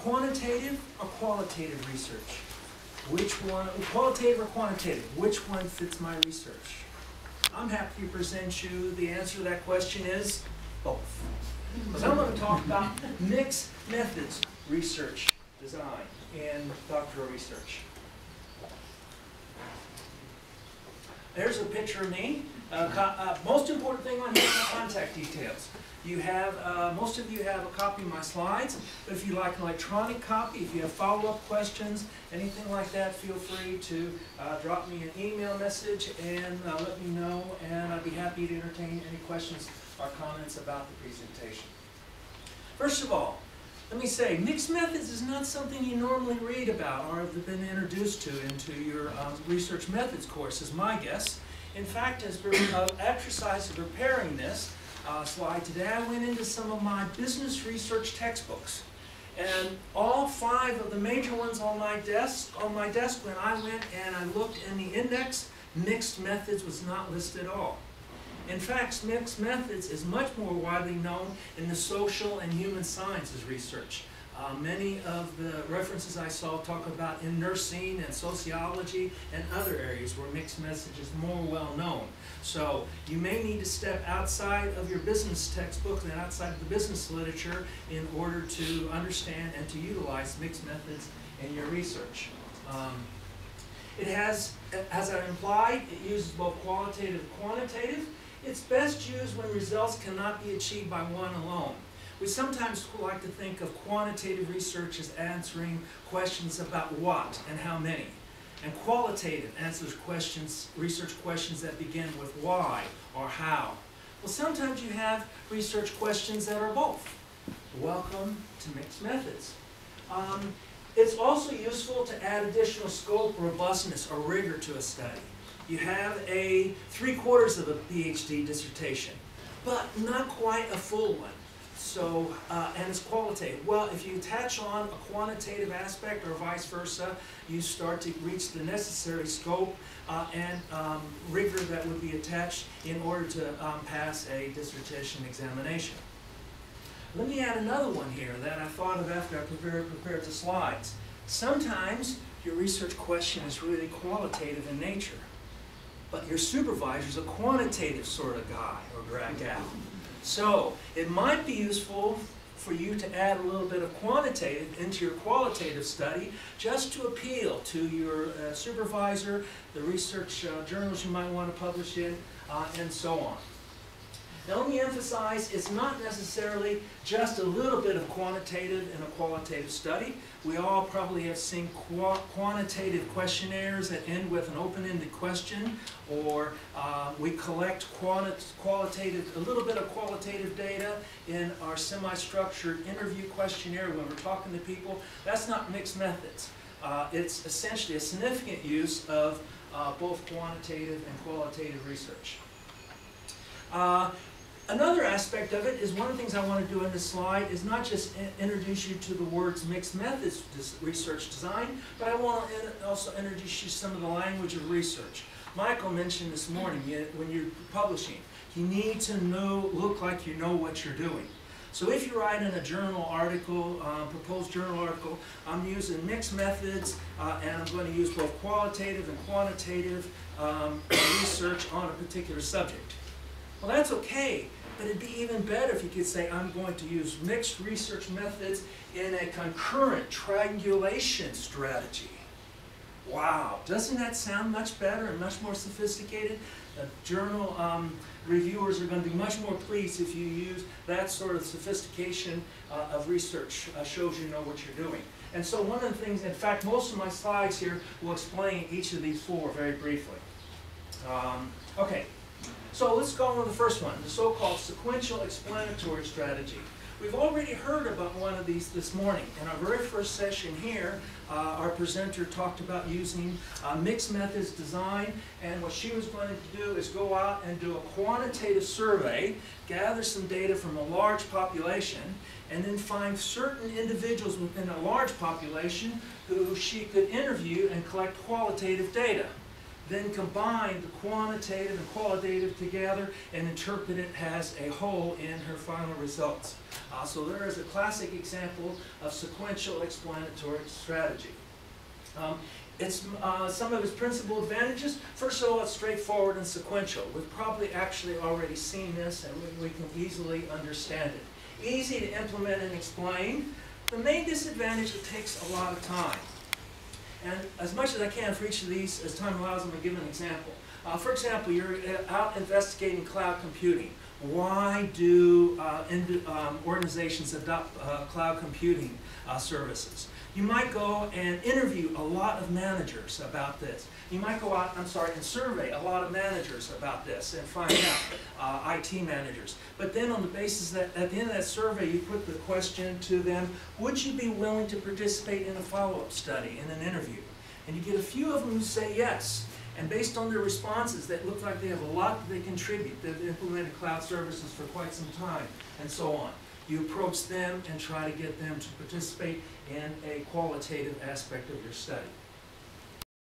quantitative or qualitative research? Which one, qualitative or quantitative, which one fits my research? I'm happy to present you the answer to that question is both. Because I'm going to talk about mixed methods research design and doctoral research. There's a picture of me. Most important thing on here is my contact details. You have, most of you have a copy of my slides, but if you like an electronic copy, if you have follow-up questions, anything like that, feel free to drop me an email message and let me know, and I'd be happy to entertain any questions or comments about the presentation. First of all, let me say, mixed methods is not something you normally read about or have been introduced to into your research methods course, is my guess. In fact, as exercise of preparing this slide today, I went into some of my business research textbooks. And all 5 of the major ones on my desk when I went and I looked in the index, mixed methods was not listed at all. In fact, mixed methods is much more widely known in the social and human sciences research. Many of the references I saw talk about in nursing and sociology and other areas where mixed message is more well known. So you may need to step outside of your business textbooks and outside of the business literature in order to understand and to utilize mixed methods in your research. It has, as I implied, it uses both qualitative and quantitative. It's best used when results cannot be achieved by one alone. We sometimes like to think of quantitative research as answering questions about what and how many. And qualitative answers questions, research questions that begin with why or how. Well, sometimes you have research questions that are both. Welcome to mixed methods. It's also useful to add additional scope, robustness, or rigor to a study. You have a 3/4 of a PhD dissertation, but not quite a full one. So, and it's qualitative. Well, if you attach on a quantitative aspect or vice versa, you start to reach the necessary scope and rigor that would be attached in order to pass a dissertation examination. Let me add another one here that I thought of after I prepared the slides. Sometimes your research question is really qualitative in nature, but your supervisor is a quantitative sort of guy or gal. So it might be useful for you to add a little bit of quantitative into your qualitative study just to appeal to your supervisor, the research journals you might want to publish in, and so on. Now let me emphasize, it's not necessarily just a little bit of quantitative in a qualitative study. We all probably have seen quantitative questionnaires that end with an open-ended question, or we collect a little bit of qualitative data in our semi-structured interview questionnaire when we're talking to people. That's not mixed methods. It's essentially a significant use of both quantitative and qualitative research. Another aspect of it is one of the things I want to do in this slide is not just introduce you to the words mixed methods research design, but I want to also introduce you to some of the language of research. Michael mentioned this morning, when you're publishing, you need to look like you know what you're doing. So if you write in a journal article, proposed journal article, I'm using mixed methods and I'm going to use both qualitative and quantitative research on a particular subject. Well, that's okay, but it'd be even better if you could say, I'm going to use mixed research methods in a concurrent triangulation strategy. Wow, doesn't that sound much better and much more sophisticated? Journal reviewers are going to be much more pleased if you use that sort of sophistication of research. Shows you know what you're doing. And so one of the things, in fact, most of my slides here will explain each of these 4 very briefly. Okay. So let's go on with the first one, the so-called sequential explanatory strategy. We've already heard about one of these this morning. In our very first session here, our presenter talked about using mixed methods design, and what she was going to do is go out and do a quantitative survey, gather some data from a large population, and then find certain individuals within a large population who she could interview and collect qualitative data. then combine the quantitative and qualitative together and interpret it as a whole in her final results. So there is a classic example of sequential explanatory strategy. Some of its principal advantages. First of all, it's straightforward and sequential. We've probably actually already seen this, and we can easily understand it. Easy to implement and explain. The main disadvantage, it takes a lot of time. And as much as I can for each of these, as time allows, I'm going to give an example. For example, you're out investigating cloud computing. Why do organizations adopt cloud computing services? You might go and interview a lot of managers about this. You might go out, and survey a lot of managers about this and find out, IT managers. But then on the basis that at the end of that survey, you put the question to them, would you be willing to participate in a follow-up study, in an interview? And you get a few of them who say yes. And based on their responses, that look like they have a lot that they contribute. They've implemented cloud services for quite some time, and so on. You approach them and try to get them to participate in a qualitative aspect of your study.